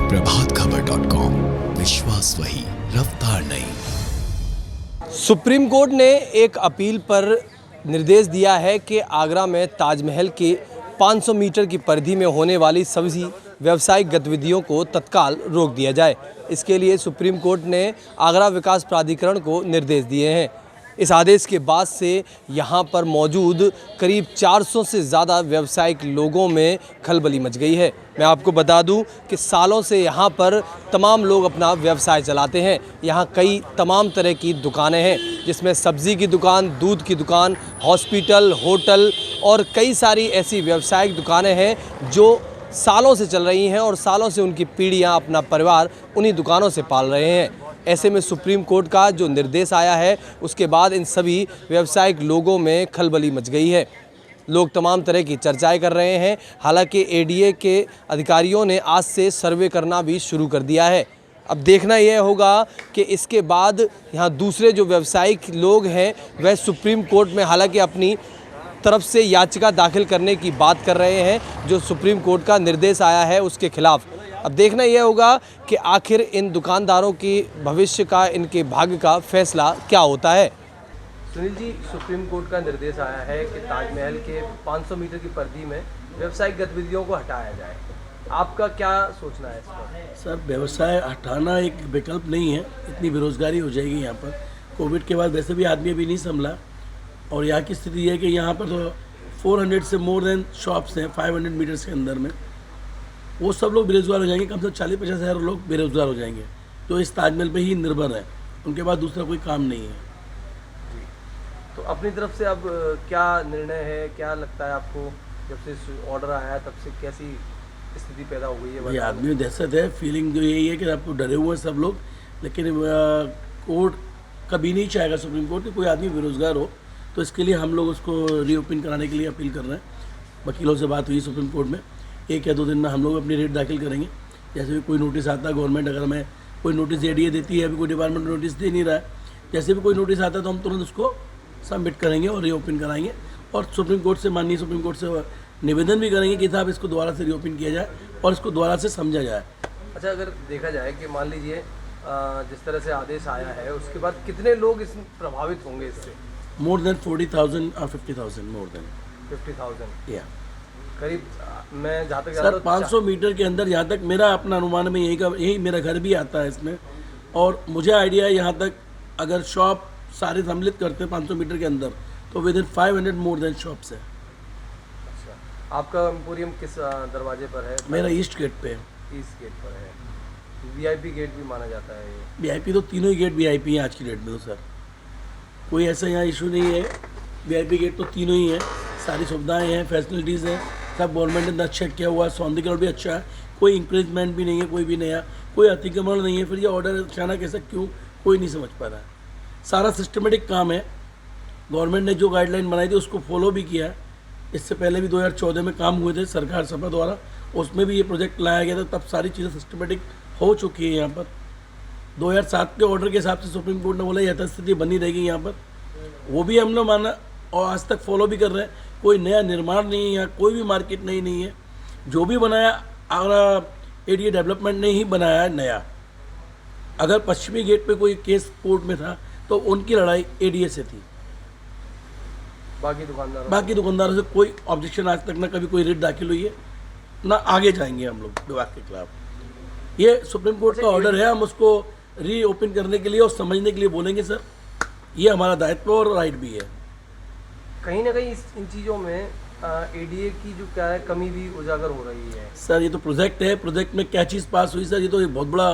प्रभातखबर.com, विश्वास वही, रफ्तार नहीं। सुप्रीम कोर्ट ने एक अपील पर निर्देश दिया है कि आगरा में ताजमहल के 500 मीटर की परिधि में होने वाली सभी व्यावसायिक गतिविधियों को तत्काल रोक दिया जाए। इसके लिए सुप्रीम कोर्ट ने आगरा विकास प्राधिकरण को निर्देश दिए हैं। इस आदेश के बाद से यहाँ पर मौजूद करीब 400 से ज़्यादा व्यावसायिक लोगों में खलबली मच गई है। मैं आपको बता दूं कि सालों से यहाँ पर तमाम लोग अपना व्यवसाय चलाते हैं। यहाँ कई तमाम तरह की दुकानें हैं, जिसमें सब्ज़ी की दुकान, दूध की दुकान, हॉस्पिटल, होटल और कई सारी ऐसी व्यावसायिक दुकानें हैं जो सालों से चल रही हैं और सालों से उनकी पीढ़ियाँ अपना परिवार उन्हीं दुकानों से पाल रहे हैं। ऐसे में सुप्रीम कोर्ट का जो निर्देश आया है, उसके बाद इन सभी व्यावसायिक लोगों में खलबली मच गई है। लोग तमाम तरह की चर्चाएं कर रहे हैं। हालांकि एडीए के अधिकारियों ने आज से सर्वे करना भी शुरू कर दिया है। अब देखना यह होगा कि इसके बाद यहाँ दूसरे जो व्यावसायिक लोग हैं वह सुप्रीम कोर्ट में हालांकि अपनी तरफ से याचिका दाखिल करने की बात कर रहे हैं, जो सुप्रीम कोर्ट का निर्देश आया है उसके खिलाफ। अब देखना यह होगा कि आखिर इन दुकानदारों की भविष्य का, इनके भाग्य का फैसला क्या होता है। सुनील जी, सुप्रीम कोर्ट का निर्देश आया है कि ताजमहल के 500 मीटर की परिधि में व्यावसायिक गतिविधियों को हटाया जाए। आपका क्या सोचना है इस पर? सर, व्यवसाय हटाना एक विकल्प नहीं है। इतनी बेरोजगारी हो जाएगी यहाँ पर। कोविड के बाद वैसे भी आदमी अभी नहीं संभला और यहाँ की स्थिति है कि यहाँ पर तो 400 से मोर देन शॉप्स हैं 500 मीटर्स के अंदर में। वो सब लोग बेरोजगार हो जाएंगे। कम से कम 40-50 हज़ार लोग बेरोजगार हो जाएंगे जो इस ताजमहल पे ही निर्भर है। उनके पास दूसरा कोई काम नहीं है। जी, तो अपनी तरफ से अब क्या निर्णय है, क्या लगता है आपको? जब से ऑर्डर आया है तब से कैसी स्थिति पैदा हो गई है? ये आदमी में दहशत है। फीलिंग तो यही है कि आपको डरे हुए हैं सब लोग, लेकिन कोर्ट कभी नहीं चाहेगा, सुप्रीम कोर्ट, कि कोई आदमी बेरोजगार हो। तो इसके लिए हम लोग उसको रीओपन कराने के लिए अपील कर रहे हैं। वकीलों से बात हुई सुप्रीम कोर्ट में, 1 या 2 दिन में हम लोग अपनी रेट दाखिल करेंगे। जैसे भी कोई नोटिस आता है, गवर्नमेंट अगर हमें कोई नोटिस एडीए देती है, अभी कोई डिपार्टमेंट नोटिस दे नहीं रहा है, जैसे भी कोई नोटिस आता है तो हम तुरंत उसको सबमिट करेंगे और रीओपन कराएंगे। और सुप्रीम कोर्ट से, माननीय सुप्रीम कोर्ट से निवेदन भी करेंगे कि साहब इसको दोबारा से रीओपन किया जाए और इसको दोबारा से समझा जाए। अच्छा, अगर देखा जाए कि मान लीजिए जिस तरह से आदेश आया है उसके बाद कितने लोग इस प्रभावित होंगे इससे? मोर देन 40,000 और 50,000, मोर देन 50,000 या करीब। मैं जहाँ तक सर 500 मीटर के अंदर, जहाँ तक मेरा अपना अनुमान में यही मेरा घर भी आता है इसमें। और मुझे आइडिया है यहाँ तक अगर शॉप सारे सम्मिलित करते हैं 500 मीटर के अंदर तो with in 500 more than shops है। अच्छा, आपका एम्पोरियम किस दरवाजे पर है? मेरा ईस्ट गेट पे है। ईस्ट गेट पर है। वीआईपी गेट भी माना जाता है ये? वीआईपी तो तीनों ही गेट वीआईपी हैं आज की डेट में। तो सर कोई ऐसा यहाँ इशू नहीं है। वीआईपी गेट तो तीनों ही हैं, सारी सुविधाएं हैं, फैसिलिटीज़ हैं, सब गवर्नमेंट ने अच्छा किया हुआ है। सौंदर्यीकरण भी अच्छा है, कोई इंक्रीजमेंट भी नहीं है, कोई भी नया, कोई अतिक्रमण नहीं है। फिर ये ऑर्डर अचानक ऐसा क्यों, कोई नहीं समझ पा रहा है। सारा सिस्टमेटिक काम है। गवर्नमेंट ने जो गाइडलाइन बनाई थी उसको फॉलो भी किया है। इससे पहले भी 2014 में काम हुए थे सरकार सभा द्वारा, उसमें भी ये प्रोजेक्ट लाया गया था, तब सारी चीज़ें सिस्टमेटिक हो चुकी है यहाँ पर। 2007 के ऑर्डर के हिसाब से सुप्रीम कोर्ट ने बोला यथास्थिति बनी रहेगी यहाँ पर, वो भी हमने माना और आज तक फॉलो भी कर रहे हैं। कोई नया निर्माण नहीं है यहाँ, कोई भी मार्केट नहीं है। जो भी बनाया आगरा एडीए डेवलपमेंट ने ही बनाया है नया। अगर पश्चिमी गेट पे कोई केस कोर्ट में था तो उनकी लड़ाई एडीए से थी। बाकी दुकानदारों से कोई ऑब्जेक्शन आज तक ना कभी कोई रिट दाखिल हुई है, ना आगे जाएंगे हम लोग विभाग के खिलाफ। ये सुप्रीम कोर्ट का ऑर्डर है, हम उसको रीओपन करने के लिए और समझने के लिए बोलेंगे सर। ये हमारा दायित्व और राइट भी है। कहीं ना कहीं इन चीज़ों में एडीए की जो क्या है कमी भी उजागर हो रही है। सर ये तो प्रोजेक्ट है, प्रोजेक्ट में क्या चीज़ पास हुई सर, ये तो एक बहुत बड़ा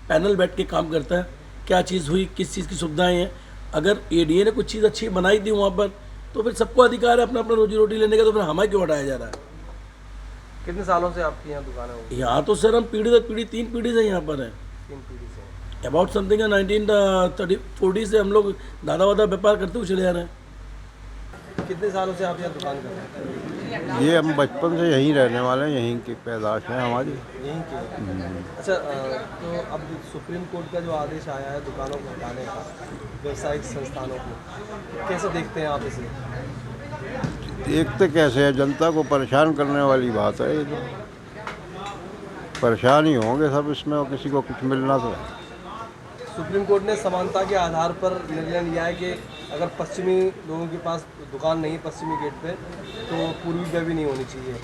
पैनल बैठ के काम करता है। क्या चीज़ हुई, किस चीज़ की सुविधाएं हैं। अगर एडीए ने कुछ चीज़ अच्छी बनाई थी वहाँ पर तो फिर सबको अधिकार है अपना अपना रोजी रोटी लेने का, तो फिर हमें क्यों हटाया जा रहा है? कितने सालों से आपकी यहाँ दुकानें होंगी? यहाँ तो सर हम पीढ़ी दर पीढ़ी 3 पीढ़ी से यहाँ पर हैं। 3 पीढ़ी से अबाउट समथिंग 1930-40 से हम लोग दादा वादा व्यापार करते हुए चले आ रहे हैं। कितने सालों से आप यहाँ दुकान कर रहे हैं? ये हम बचपन से यहीं रहने वाले हैं, यहीं की पैदाश है हमारी। यहीं के? अच्छा, तो अब सुप्रीम कोर्ट का जो आदेश आया है दुकानों को हटाने का, व्यावसायिक संस्थानों को, कैसे देखते हैं आप इसे? देखते कैसे है, जनता को परेशान करने वाली बात है ये तो। परेशान ही होंगे सब इसमें, और किसी को कुछ मिलना तो है। सुप्रीम कोर्ट ने समानता के आधार पर निर्णय लिया है कि अगर पश्चिमी लोगों के पास दुकान नहीं है पश्चिमी गेट पे तो पूर्वी पे भी नहीं होनी चाहिए।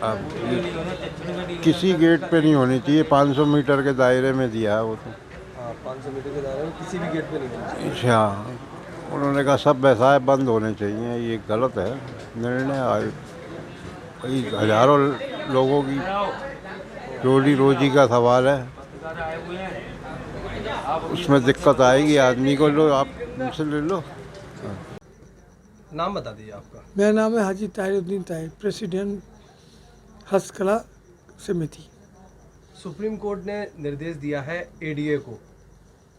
अब किसी गेट पे नहीं होनी चाहिए, 500 मीटर के दायरे में दिया है वो तो। हाँ 500 मीटर के दायरे में किसी भी गेट पे नहीं होनी चाहिए। अच्छा, उन्होंने कहा सब व्यवसाय बंद होने चाहिए, ये गलत है निर्णय। कई हज़ारों लोगों की रोजी रोजी का सवाल है, उसमें दिक्कत आएगी आदमी को। लो आप मुझसे ले लो। नाम बता दीजिए आपका। मेरा नाम है हाजी ताहिरुद्दीन ताहिर, प्रेसिडेंट हस्तकला समिति। सुप्रीम कोर्ट ने निर्देश दिया है एडीए को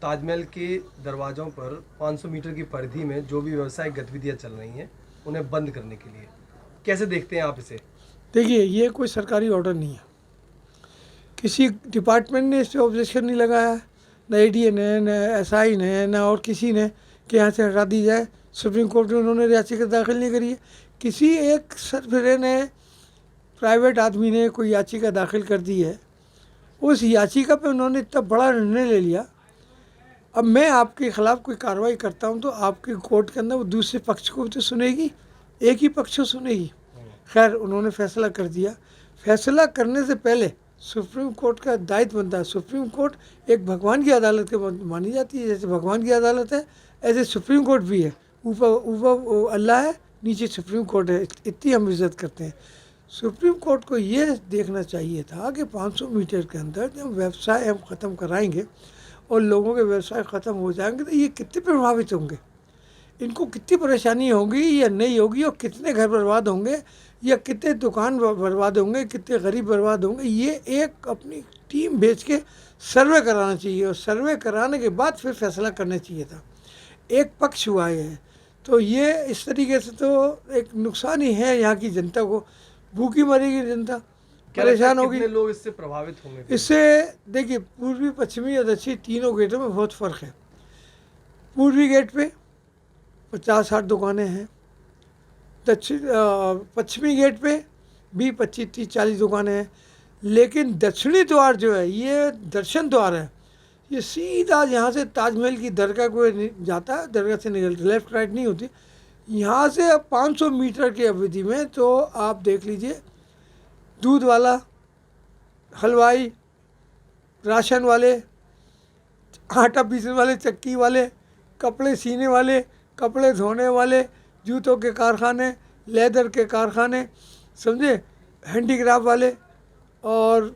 ताजमहल के दरवाज़ों पर 500 मीटर की परिधि में जो भी व्यवसायिक गतिविधियां चल रही हैं उन्हें बंद करने के लिए। कैसे देखते हैं आप इसे? देखिए, ये कोई सरकारी ऑर्डर नहीं है, किसी डिपार्टमेंट ने इस पर ऑब्जेक्शन नहीं लगाया, न एडीए ने, न एसआई ने, न और किसी ने कि यहाँ से हटा दी जाए। सुप्रीम कोर्ट में उन्होंने याचिका दाखिल नहीं करी है। किसी एक सरफिरे ने, प्राइवेट आदमी ने कोई याचिका दाखिल कर दी है, उस याचिका पे उन्होंने इतना बड़ा निर्णय ले लिया। अब मैं आपके ख़िलाफ़ कोई कार्रवाई करता हूँ तो आपके कोर्ट के अंदर वो दूसरे पक्ष को भी तो सुनेगी, एक ही पक्ष को सुनेगी। खैर, उन्होंने फैसला कर दिया। फैसला करने से पहले सुप्रीम कोर्ट का दायित्व बनता है। सुप्रीम कोर्ट एक भगवान की अदालत के मानी जाती है, जैसे भगवान की अदालत है ऐसे सुप्रीम कोर्ट भी है। ऊपर अल्लाह है, नीचे सुप्रीम कोर्ट है, इतनी हम इज्जत करते हैं। सुप्रीम कोर्ट को ये देखना चाहिए था कि 500 मीटर के अंदर जब व्यवसाय हम ख़त्म कराएंगे और लोगों के व्यवसाय ख़त्म हो जाएंगे तो ये कितने प्रभावित होंगे, इनको कितनी परेशानी होगी या नहीं होगी, और कितने घर बर्बाद होंगे या कितने दुकान बर्बाद होंगे, कितने गरीब बर्बाद होंगे। ये एक अपनी टीम भेज के सर्वे कराना चाहिए और सर्वे कराने के बाद फिर फैसला करना चाहिए था। एक पक्ष हुआ है तो ये इस तरीके से तो एक नुकसान ही है। यहाँ की जनता को भूखी मरेगी जनता, परेशान होगी। कितने लोग इससे प्रभावित होंगे? इससे देखिए, पूर्वी पश्चिमी और दक्षिणी तीनों गेटों में बहुत फ़र्क है। पूर्वी गेट पे 50-60 दुकानें हैं, पश्चिमी गेट पे भी 25-30-40 दुकानें हैं, लेकिन दक्षिणी द्वार जो है ये दर्शन द्वार है। ये सीधा यहाँ से ताजमहल की दरगाह को जाता है, दरगाह से निकलता, लेफ़्ट राइट नहीं होती। यहाँ से 500 मीटर की अवधि में तो आप देख लीजिए, दूध वाला, हलवाई, राशन वाले, आटा पीसने वाले, चक्की वाले, कपड़े सीने वाले, कपड़े धोने वाले, जूतों के कारखाने, लेदर के कारखाने, समझे, हैंडीक्राफ्ट वाले, और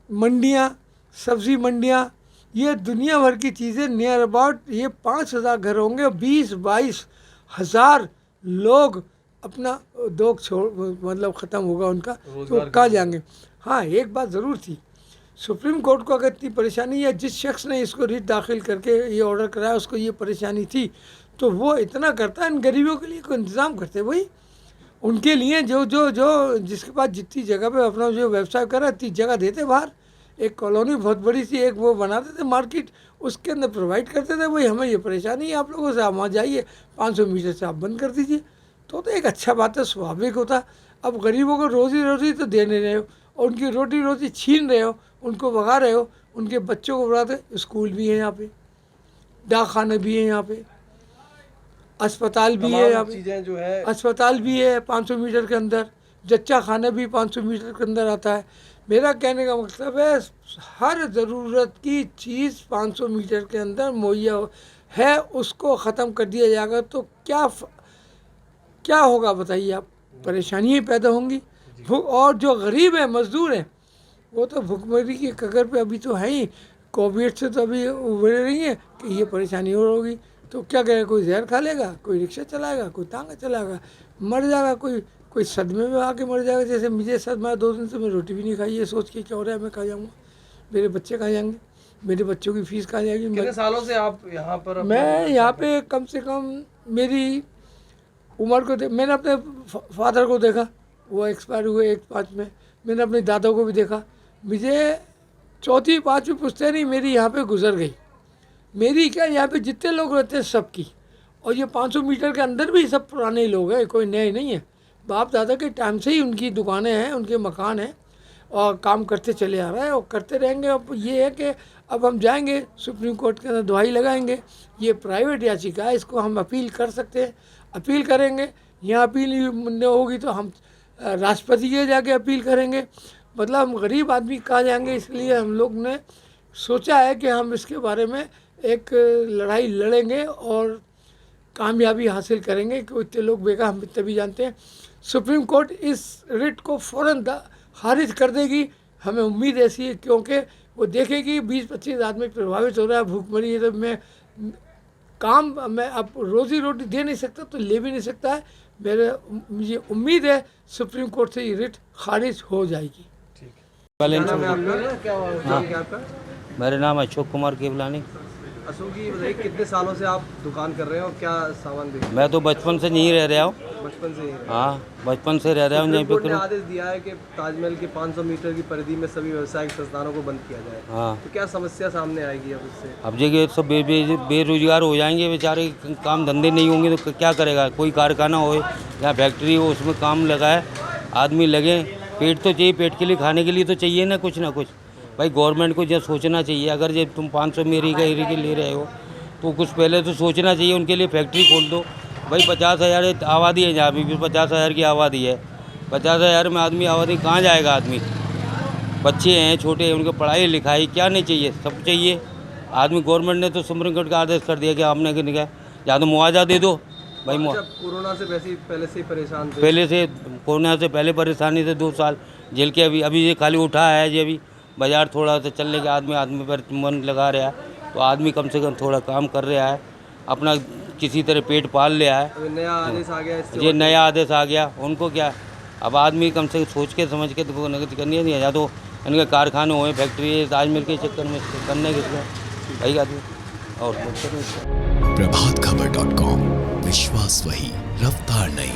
मंडियाँ, सब्ज़ी मंडियाँ, ये दुनिया भर की चीज़ें नियर अबाउट ये 5000 घर होंगे। 20-22 हज़ार लोग अपना दोग छोड़, मतलब ख़त्म होगा उनका, तो कहाँ जाएंगे। हाँ, एक बात ज़रूर थी, सुप्रीम कोर्ट को अगर इतनी परेशानी है, जिस शख्स ने इसको रिट दाखिल करके ये ऑर्डर कराया उसको ये परेशानी थी, तो वो इतना करता है इन गरीबों के लिए कोई इंतज़ाम करते भाई, उनके लिए जो जो जो जिसके पास जितनी जगह पे अपना जो व्यवसाय कर रहा है, इतनी जगह देते बाहर। एक कॉलोनी बहुत बड़ी सी एक वो बनाते थे मार्केट, उसके अंदर प्रोवाइड करते थे, भाई हमें ये परेशानी है आप लोगों से, आप वहाँ जाइए, 500 मीटर से आप बंद कर दीजिए। तो एक अच्छा बात है, स्वाभाविक होता। अब गरीबों को रोज़ी रोटी तो दे नहीं रहे हो, और उनकी रोटी रोटी छीन रहे हो, उनको भगा रहे हो, उनके बच्चों को बढ़ाते। स्कूल भी है यहाँ पे, डाक खाने भी है यहाँ पे, अस्पताल भी है यहाँ पे, जो है अस्पताल भी है 500 मीटर के अंदर, जच्चा खाना भी 500 मीटर के अंदर आता है। मेरा कहने का मतलब है हर ज़रूरत की चीज़ 500 मीटर के अंदर मुहैया है, उसको ख़त्म कर दिया जाएगा तो क्या होगा बताइए आप, परेशानियाँ पैदा होंगी। और जो गरीब है, मज़दूर हैं, वो तो भुखमरी की कगार पे अभी तो है ही, कोविड से तो अभी उभर रही है कि ये परेशानी और होगी। तो क्या करेगा, कोई जहर खा लेगा, कोई रिक्शा चलाएगा, कोई तांगा चलाएगा, मर जाएगा, कोई सदमे में आके मर जाएगा। जैसे मुझे सदमा, 2 दिन से मैं रोटी भी नहीं खाई, ये सोच के क्या हो रहा है मैं कहाँ जाऊँगा, मेरे बच्चे कहाँ जाएंगे, मेरे बच्चों की फ़ीस कहाँ जाएगी। कितने सालों से आप यहाँ पर? मैं यहाँ पे कम से कम मेरी उम्र को मैंने अपने फादर को देखा, वो एक्सपायर हुए 1-5 में। मैंने अपने दादा को भी देखा। मुझे 4वीं-5वीं पुश्तैनी मेरी यहाँ पे गुजर गई। मेरी क्या, यहाँ पे जितने लोग रहते हैं सबकी, और ये 500 मीटर के अंदर भी सब पुराने लोग हैं, कोई नए नहीं है। बाप दादा के टाइम से ही उनकी दुकानें हैं, उनके मकान हैं, और काम करते चले आ रहा है और करते रहेंगे। अब ये है कि अब हम जाएंगे सुप्रीम कोर्ट के अंदर दवाई लगाएंगे। ये प्राइवेट याचिका है, इसको हम अपील कर सकते हैं, अपील करेंगे। यहाँ अपील नहीं होगी तो हम राष्ट्रपति के जाके अपील करेंगे। मतलब हम गरीब आदमी कहाँ जाएंगे, इसलिए हम लोग ने सोचा है कि हम इसके बारे में एक लड़ाई लड़ेंगे और कामयाबी हासिल करेंगे। कि इतने लोग बेकार, हम तभी जानते हैं सुप्रीम कोर्ट इस रिट को फ़ौरन खारिज कर देगी। हमें उम्मीद ऐसी है क्योंकि वो देखेगी 20-25 आदमी प्रभावित हो रहा है, भूखमरी है, तो मैं अब रोज़ी रोटी दे नहीं सकता तो ले भी नहीं सकता है। मुझे उम्मीद है सुप्रीम कोर्ट से ये रिट खारिज हो जाएगी। मेरा नाम अशोक कुमार केवलानी। अशोक जी बताइए, कितने सालों से आप दुकान कर रहे हैं और क्या सामान बेच रहे हैं? मैं तो बचपन से यहीं रह रहा हूँ। बचपन से ही? हाँ, बचपन से रह रहा हूँ यहीं पे। कोर्ट ने आदेश दिया है कि ताजमहल के 500 मीटर की परिधि में सभी व्यावसायिक संस्थानों को बंद किया जाए। हाँ, तो क्या समस्या सामने आएगी अब इससे? अब जगह सब बेरोजगार हो जाएंगे बेचारे, काम धंधे नहीं होंगे तो क्या करेगा। कोई कारखाना हो या फैक्ट्री हो, उसमें काम लगाए, आदमी लगे। पेट तो चाहिए, पेट के लिए, खाने के लिए तो चाहिए ना कुछ भाई। गवर्नमेंट को जब सोचना चाहिए, अगर जब तुम 500 मीटर का एरिया ले रहे हो तो कुछ पहले तो सोचना चाहिए, उनके लिए फैक्ट्री खोल दो भाई। 50,000 आबादी है जहाँ भी, 50,000 की आबादी है। 50,000 में आदमी आबादी कहाँ जाएगा आदमी? बच्चे हैं छोटे हैं, उनको पढ़ाई लिखाई क्या नहीं चाहिए, सब चाहिए आदमी। गवर्नमेंट ने तो सुप्रीम कोर्ट का आदेश कर दिया कि आपने क्या, या तो मुआवजा दे दो भाई। कोरोना से पहले से ही परेशान थे? पहले से, कोरोना से पहले परेशानी से 2 साल जेल के। अभी ये खाली उठा है जी, अभी बाज़ार थोड़ा सा चलने के आदमी पर मन लगा रहा है, तो आदमी कम से कम थोड़ा काम कर रहा है, अपना किसी तरह पेट पाल लिया है। नया आदेश आ गया, ये नया आदेश आ गया, उनको क्या अब आदमी कम से कम सोच के समझ के तो नगद करनी नहीं है। या तो इनके कारखाने हुए, फैक्ट्री, ताजमहल के चक्कर में करने के भाई आदमी और प्रभातखबर.com, विश्वास वही, रफ्तार नहीं।